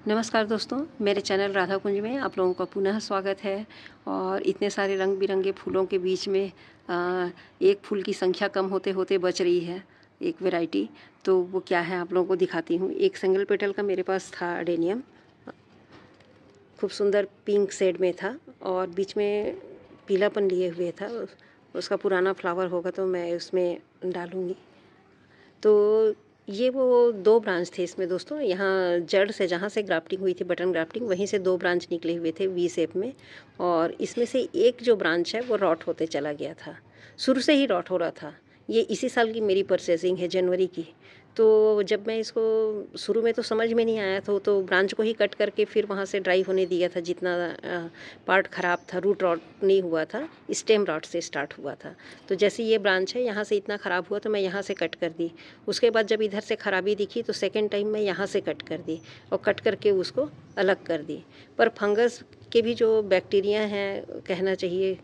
नमस्कार दोस्तों, मेरे चैनल राधा कुंज में आप लोगों का पुनः स्वागत है। और इतने सारे रंग बिरंगे फूलों के बीच में एक फूल की संख्या कम होते होते बच रही है एक वैरायटी। तो वो क्या है आप लोगों को दिखाती हूँ। एक सिंगल पेटल का मेरे पास था अडेनियम, खूब सुंदर पिंक शेड में था और बीच में पीलापन लिए हुए था। उसका पुराना फ्लावर होगा तो मैं उसमें डालूँगी। तो ये वो 2 ब्रांच थे इसमें दोस्तों। यहाँ जड़ से जहाँ से ग्राफ्टिंग हुई थी, बटन ग्राफ्टिंग, वहीं से 2 ब्रांच निकले हुए थे वी शेप में। और इसमें से एक जो ब्रांच है वो रॉट होते चला गया था, शुरू से ही रॉट हो रहा था। ये इसी साल की मेरी परचेजिंग है, जनवरी की। तो जब मैं इसको शुरू में तो समझ में नहीं आया था, तो ब्रांच को ही कट करके फिर वहाँ से ड्राई होने दिया था। जितना पार्ट ख़राब था, रूट रॉट नहीं हुआ था, स्टेम रॉट से स्टार्ट हुआ था। तो जैसे ये ब्रांच है, यहाँ से इतना ख़राब हुआ तो मैं यहाँ से कट कर दी। उसके बाद जब इधर से ख़राबी दिखी तो सेकेंड टाइम मैं यहाँ से कट कर दी और कट करके उसको अलग कर दी। पर फंगस के भी जो बैक्टीरिया हैं कहना चाहिए,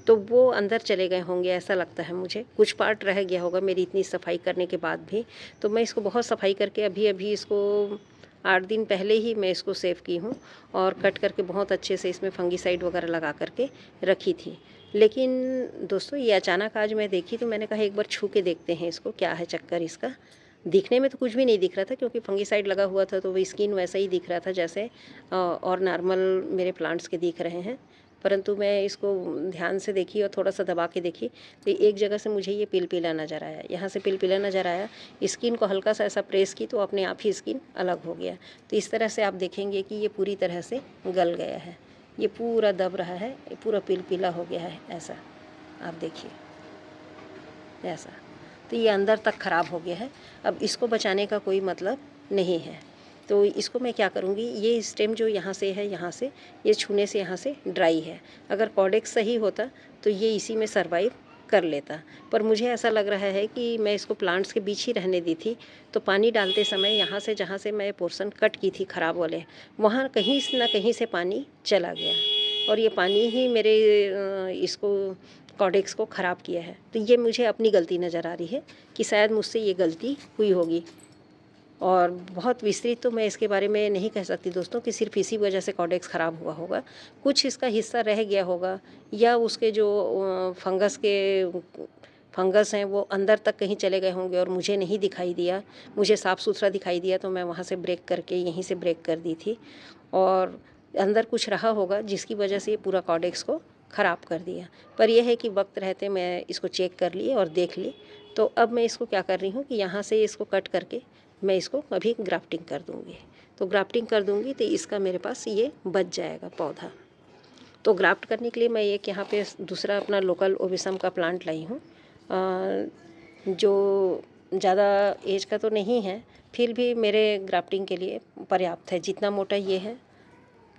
तो वो अंदर चले गए होंगे ऐसा लगता है मुझे। कुछ पार्ट रह गया होगा मेरी इतनी सफाई करने के बाद भी। तो मैं इसको बहुत सफाई करके अभी इसको 8 दिन पहले ही मैं इसको सेव की हूँ और कट करके बहुत अच्छे से इसमें फंगीसाइड वगैरह लगा करके रखी थी। लेकिन दोस्तों ये अचानक आज मैं देखी तो मैंने कहा एक बार छू के देखते हैं इसको, क्या है चक्कर इसका। दिखने में तो कुछ भी नहीं दिख रहा था क्योंकि फंगीसाइड लगा हुआ था, तो वो स्किन वैसा ही दिख रहा था जैसे और नॉर्मल मेरे प्लांट्स के दिख रहे हैं। परंतु मैं इसको ध्यान से देखी और थोड़ा सा दबा के देखी तो एक जगह से मुझे ये पिलपिला नज़र आया, यहाँ से पिलपिला नज़र आया। स्किन को हल्का सा ऐसा प्रेस की तो अपने आप ही स्किन अलग हो गया। तो इस तरह से आप देखेंगे कि ये पूरी तरह से गल गया है, ये पूरा दब रहा है, ये पूरा पिलपिला हो गया है। ऐसा आप देखिए, ऐसा। तो ये अंदर तक ख़राब हो गया है। अब इसको बचाने का कोई मतलब नहीं है। तो इसको मैं क्या करूँगी, ये स्टेम जो यहाँ से है, यहाँ से ये छूने से यहाँ से ड्राई है। अगर कॉडेक्स सही होता तो ये इसी में सर्वाइव कर लेता। पर मुझे ऐसा लग रहा है कि मैं इसको प्लांट्स के बीच ही रहने दी थी, तो पानी डालते समय यहाँ से जहाँ से मैं पोर्शन कट की थी ख़राब वाले, वहाँ कहीं ना कहीं से पानी चला गया और ये पानी ही मेरे इसको कॉडेक्स को ख़राब किया है। तो ये मुझे अपनी गलती नज़र आ रही है कि शायद मुझसे ये गलती हुई होगी। और बहुत विस्तृत तो मैं इसके बारे में नहीं कह सकती दोस्तों कि सिर्फ इसी वजह से कॉडेक्स ख़राब हुआ होगा। कुछ इसका हिस्सा रह गया होगा या उसके जो फंगस हैं वो अंदर तक कहीं चले गए होंगे और मुझे नहीं दिखाई दिया। मुझे साफ़ सुथरा दिखाई दिया तो मैं वहाँ से ब्रेक करके यहीं से ब्रेक कर दी थी और अंदर कुछ रहा होगा जिसकी वजह से ये पूरा कॉडेक्स को ख़राब कर दिया। पर यह है कि वक्त रहते मैं इसको चेक कर ली और देख ली। तो अब मैं इसको क्या कर रही हूँ कि यहाँ से इसको कट करके मैं इसको अभी ग्राफ्टिंग कर दूँगी। तो ग्राफ्टिंग कर दूँगी तो इसका मेरे पास ये बच जाएगा पौधा। तो ग्राफ्ट करने के लिए मैं एक यहाँ पे दूसरा अपना लोकल ओविसम का प्लांट लाई हूँ, जो ज़्यादा एज का तो नहीं है, फिर भी मेरे ग्राफ्टिंग के लिए पर्याप्त है। जितना मोटा ये है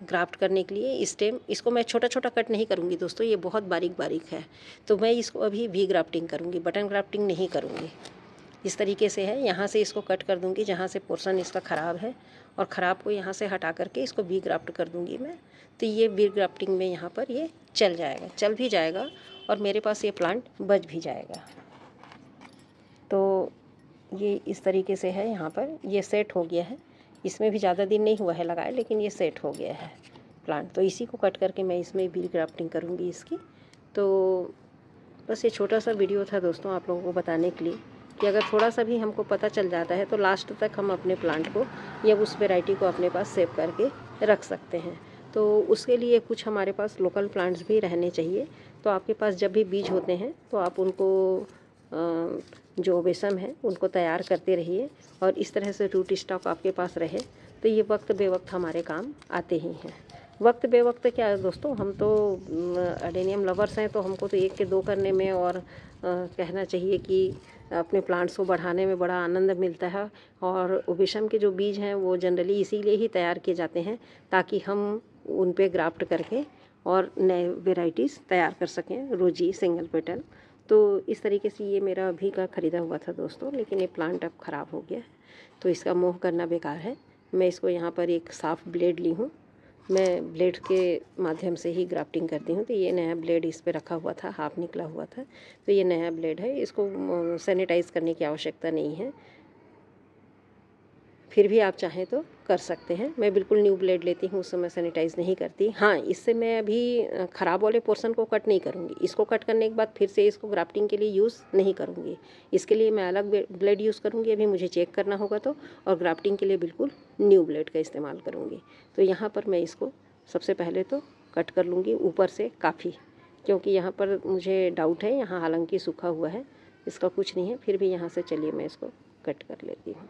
ग्राफ्ट करने के लिए स्टेम, इसको मैं छोटा छोटा कट नहीं करूँगी दोस्तों, ये बहुत बारीक बारीक है। तो मैं इसको अभी वी ग्राफ्टिंग करूँगी, बटन ग्राफ्टिंग नहीं करूँगी। इस तरीके से है, यहाँ से इसको कट कर दूँगी जहाँ से पोर्शन इसका ख़राब है और ख़राब को यहाँ से हटा करके इसको वी ग्राफ्ट कर दूँगी मैं। तो ये वी ग्राफ्टिंग में यहाँ पर ये चल जाएगा, चल भी जाएगा और मेरे पास ये प्लांट बच भी जाएगा। तो ये इस तरीके से है, यहाँ पर ये सेट हो गया है। इसमें भी ज़्यादा दिन नहीं हुआ है लगाए, लेकिन ये सेट हो गया है प्लांट। तो इसी को कट करके मैं इसमें वी ग्राफ्टिंग करूँगी इसकी। तो बस ये छोटा सा वीडियो था दोस्तों आप लोगों को बताने के लिए कि अगर थोड़ा सा भी हमको पता चल जाता है तो लास्ट तक हम अपने प्लांट को या उस वैरायटी को अपने पास सेव करके रख सकते हैं। तो उसके लिए कुछ हमारे पास लोकल प्लांट्स भी रहने चाहिए। तो आपके पास जब भी बीज होते हैं तो आप उनको जो बेसम है उनको तैयार करते रहिए और इस तरह से रूट स्टॉक आपके पास रहे तो ये वक्त बेवक्त हमारे काम आते ही हैं। वक्त बेवक्त क्या है दोस्तों, हम तो अडेनियम लवर्स हैं, तो हमको तो 1 के 2 करने में और कहना चाहिए कि अपने प्लांट्स को बढ़ाने में बड़ा आनंद मिलता है। और ओबिशम के जो बीज हैं वो जनरली इसीलिए ही तैयार किए जाते हैं ताकि हम उन पे ग्राफ्ट करके और नए वेराइटीज़ तैयार कर सकें, रोजी, सिंगल पेटल। तो इस तरीके से ये मेरा अभी का ख़रीदा हुआ था दोस्तों, लेकिन ये प्लांट अब ख़राब हो गया है तो इसका मोह करना बेकार है। मैं इसको यहाँ पर एक साफ़ ब्लेड ली हूँ, मैं ब्लेड के माध्यम से ही ग्राफ्टिंग करती हूँ। तो ये नया ब्लेड इस पे रखा हुआ था, हाफ निकला हुआ था, तो ये नया ब्लेड है। इसको सैनिटाइज़ करने की आवश्यकता नहीं है। फिर भी आप चाहें तो कर सकते हैं। मैं बिल्कुल न्यू ब्लेड लेती हूँ, उस समय सैनिटाइज़ नहीं करती। हाँ, इससे मैं अभी ख़राब वाले पोर्शन को कट नहीं करूँगी। इसको कट करने के बाद फिर से इसको ग्राफ्टिंग के लिए यूज़ नहीं करूँगी। इसके लिए मैं अलग ब्लेड यूज़ करूँगी, अभी मुझे चेक करना होगा तो, और ग्राफ्टिंग के लिए बिल्कुल न्यू ब्लेड का इस्तेमाल करूँगी। तो यहाँ पर मैं इसको सबसे पहले तो कट कर लूँगी ऊपर से काफ़ी, क्योंकि यहाँ पर मुझे डाउट है, यहाँ हालांकि सूखा हुआ है, इसका कुछ नहीं है, फिर भी यहाँ से चलिए मैं इसको कट कर लेती हूँ।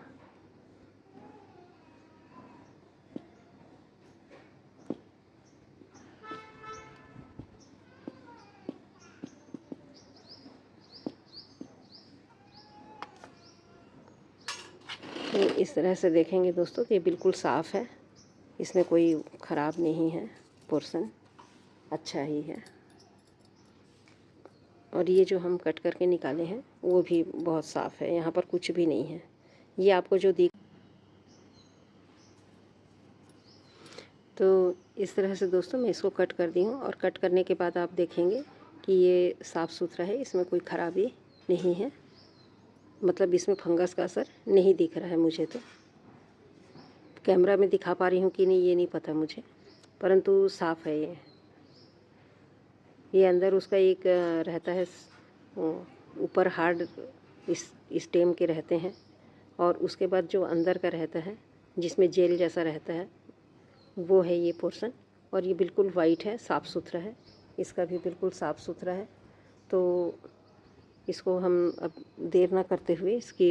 तो इस तरह से देखेंगे दोस्तों कि बिल्कुल साफ़ है, इसमें कोई ख़राब नहीं है, पोर्शन अच्छा ही है। और ये जो हम कट करके निकाले हैं वो भी बहुत साफ़ है, यहाँ पर कुछ भी नहीं है। ये आपको जो दिख, तो इस तरह से दोस्तों मैं इसको कट कर दी हूँ, और कट करने के बाद आप देखेंगे कि ये साफ़ सुथरा है, इसमें कोई ख़राबी नहीं है, मतलब इसमें फंगस का असर नहीं दिख रहा है मुझे। तो कैमरा में दिखा पा रही हूँ कि नहीं ये नहीं पता मुझे, परंतु साफ़ है ये अंदर उसका एक रहता है, ऊपर हार्ड इस स्टेम के रहते हैं, और उसके बाद जो अंदर का रहता है जिसमें जेल जैसा रहता है वो है ये पोर्शन। और ये बिल्कुल वाइट है, साफ़ सुथरा है, इसका भी बिल्कुल साफ़ सुथरा है। तो इसको हम अब देर ना करते हुए इसकी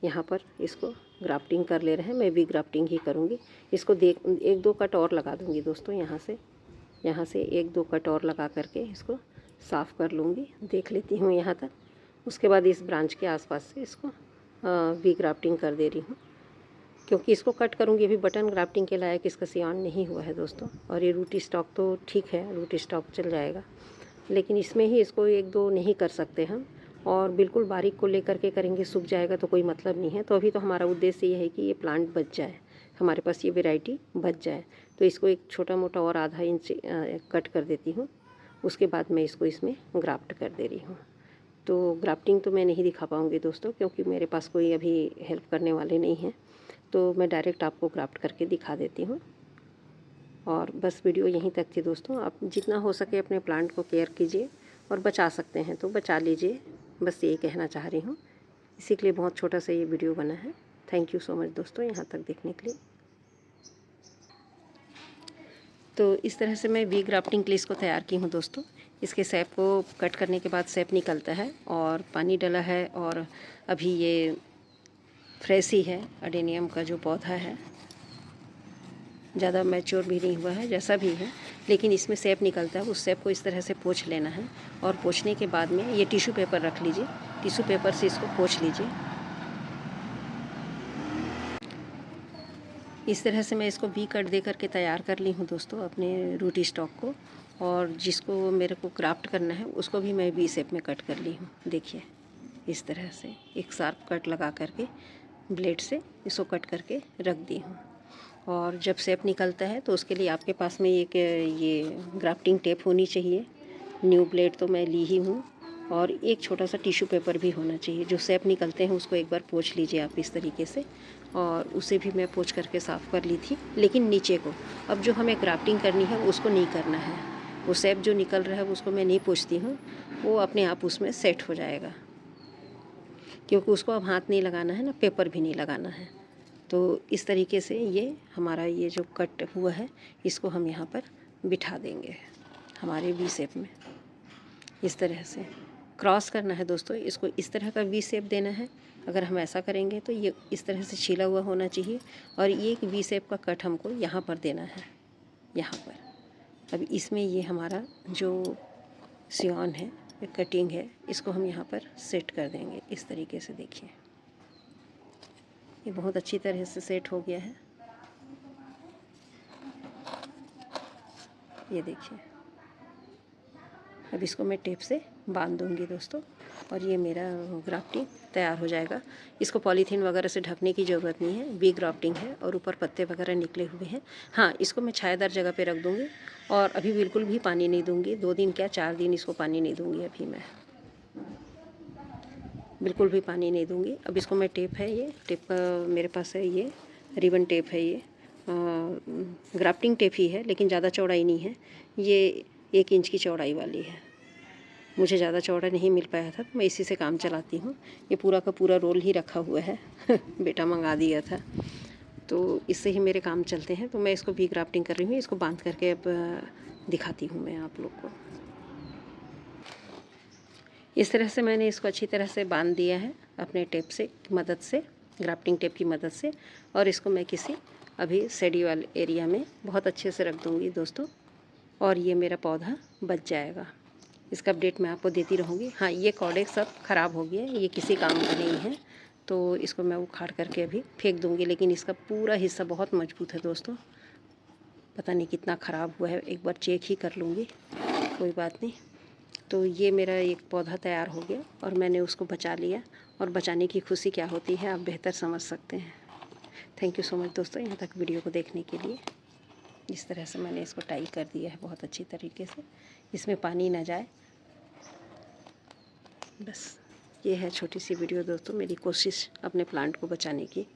यहाँ पर इसको ग्राफ्टिंग कर ले रहे हैं। मैं भी ग्राफ्टिंग ही करूँगी। इसको एक दो कट और लगा दूँगी दोस्तों, यहाँ से एक दो कट और लगा करके इसको साफ़ कर लूँगी। देख लेती हूँ यहाँ तक, उसके बाद इस ब्रांच के आसपास से इसको वी ग्राफ्टिंग कर दे रही हूँ, क्योंकि इसको कट करूँगी अभी बटन ग्राफ्टिंग के लायक इसका सियान नहीं हुआ है दोस्तों। और ये रूट स्टॉक तो ठीक है, रूट स्टॉक चल जाएगा, लेकिन इसमें ही इसको एक दो नहीं कर सकते हम, और बिल्कुल बारीक को लेकर के करेंगे सूख जाएगा तो कोई मतलब नहीं है। तो अभी तो हमारा उद्देश्य ये है कि ये प्लांट बच जाए, हमारे पास ये वैरायटी बच जाए। तो इसको एक छोटा मोटा और आधा इंच कट कर देती हूँ, उसके बाद मैं इसको इसमें ग्राफ्ट कर दे रही हूँ। तो ग्राफ्टिंग तो मैं नहीं दिखा पाऊँगी दोस्तों, क्योंकि मेरे पास कोई अभी हेल्प करने वाले नहीं हैं, तो मैं डायरेक्ट आपको ग्राफ्ट करके दिखा देती हूँ। और बस वीडियो यहीं तक थी दोस्तों। आप जितना हो सके अपने प्लांट को केयर कीजिए, और बचा सकते हैं तो बचा लीजिए, बस यही कहना चाह रही हूँ। इसी के लिए बहुत छोटा सा ये वीडियो बना है। थैंक यू सो मच दोस्तों यहाँ तक देखने के लिए। तो इस तरह से मैं वी ग्राफ्टिंग के लिए इसको तैयार की हूँ दोस्तों। इसके सैप को कट करने के बाद सैप निकलता है, और पानी डला है, और अभी ये फ्रेश ही है, अडेनियम का जो पौधा है, ज़्यादा मैच्योर भी नहीं हुआ है, जैसा भी है, लेकिन इसमें सैप निकलता है। उस सैप को इस तरह से पोंछ लेना है, और पोंछने के बाद में ये टिश्यू पेपर रख लीजिए, टिश्यू पेपर से इसको पोंछ लीजिए। इस तरह से मैं इसको वी कट दे करके तैयार कर ली हूँ दोस्तों अपने रूट स्टॉक को, और जिसको मेरे को क्राफ्ट करना है उसको भी मैं वी शेप में कट कर ली हूँ। देखिए इस तरह से एक शार्प कट लगा करके ब्लेड से इसको कट करके रख दी हूँ। और जब शेप निकलता है तो उसके लिए आपके पास में एक ये ग्राफ्टिंग टेप होनी चाहिए। न्यू ब्लेड तो मैं ली ही हूँ, और एक छोटा सा टिश्यू पेपर भी होना चाहिए। जो शेप निकलते हैं उसको एक बार पोंछ लीजिए आप इस तरीके से, और उसे भी मैं पोंछ करके साफ़ कर ली थी, लेकिन नीचे को अब जो हमें ग्राफ्टिंग करनी है उसको नहीं करना है। वो शेप जो निकल रहा है उसको मैं नहीं पोंछती हूँ, वो अपने आप उसमें सेट हो जाएगा, क्योंकि उसको अब हाथ नहीं लगाना है ना, पेपर भी नहीं लगाना है। तो इस तरीके से ये हमारा ये जो कट हुआ है इसको हम यहाँ पर बिठा देंगे हमारे वी शेप में। इस तरह से क्रॉस करना है दोस्तों, इसको इस तरह का वी शेप देना है। अगर हम ऐसा करेंगे तो ये इस तरह से छिला हुआ होना चाहिए, और ये एक वी शेप का कट हमको यहाँ पर देना है, यहाँ पर। अब इसमें ये हमारा जो सियान है, कटिंग है, इसको हम यहाँ पर सेट कर देंगे इस तरीके से। देखिए ये बहुत अच्छी तरह से सेट हो गया है, ये देखिए। अब इसको मैं टेप से बांध दूंगी दोस्तों, और ये मेरा ग्राफ्टिंग तैयार हो जाएगा। इसको पॉलीथीन वगैरह से ढकने की ज़रूरत नहीं है, वी ग्राफ्टिंग है और ऊपर पत्ते वगैरह निकले हुए हैं। हाँ, इसको मैं छायादार जगह पे रख दूँगी, और अभी बिल्कुल भी पानी नहीं दूँगी। 2 दिन क्या 4 दिन इसको पानी नहीं दूँगी अभी मैं। बिल्कुल भी पानी नहीं दूंगी। अब इसको मैं टेप है, ये टेप मेरे पास है, ये रिबन टेप है, ये ग्राफ्टिंग टेप ही है लेकिन ज़्यादा चौड़ाई नहीं है, ये 1 इंच की चौड़ाई वाली है। मुझे ज़्यादा चौड़ा नहीं मिल पाया था तो मैं इसी से काम चलाती हूँ। ये पूरा का पूरा रोल ही रखा हुआ है बेटा मंगा दिया था, तो इससे ही मेरे काम चलते हैं। तो मैं इसको भी ग्राफ्टिंग कर रही हूँ, इसको बांध करके अब दिखाती हूँ मैं आप लोग को। इस तरह से मैंने इसको अच्छी तरह से बांध दिया है अपने टेप से मदद से, ग्राफ्टिंग टेप की मदद से। और इसको मैं किसी अभी शेडी वाले एरिया में बहुत अच्छे से रख दूँगी दोस्तों, और ये मेरा पौधा बच जाएगा। इसका अपडेट मैं आपको देती रहूँगी। हाँ, ये कॉर्डेक्स सब ख़राब हो गया, ये किसी काम का नहीं है, तो इसको मैं उखाड़ करके अभी फेंक दूँगी। लेकिन इसका पूरा हिस्सा बहुत मजबूत है दोस्तों, पता नहीं कितना ख़राब हुआ है, एक बार चेक ही कर लूँगी, कोई बात नहीं। तो ये मेरा एक पौधा तैयार हो गया और मैंने उसको बचा लिया, और बचाने की खुशी क्या होती है आप बेहतर समझ सकते हैं। थैंक यू सो मच दोस्तों, यहाँ तक वीडियो को देखने के लिए। इस तरह से मैंने इसको टाई कर दिया है बहुत अच्छी तरीके से, इसमें पानी ना जाए। बस ये है छोटी सी वीडियो दोस्तों, मेरी कोशिश अपने प्लांट को बचाने की।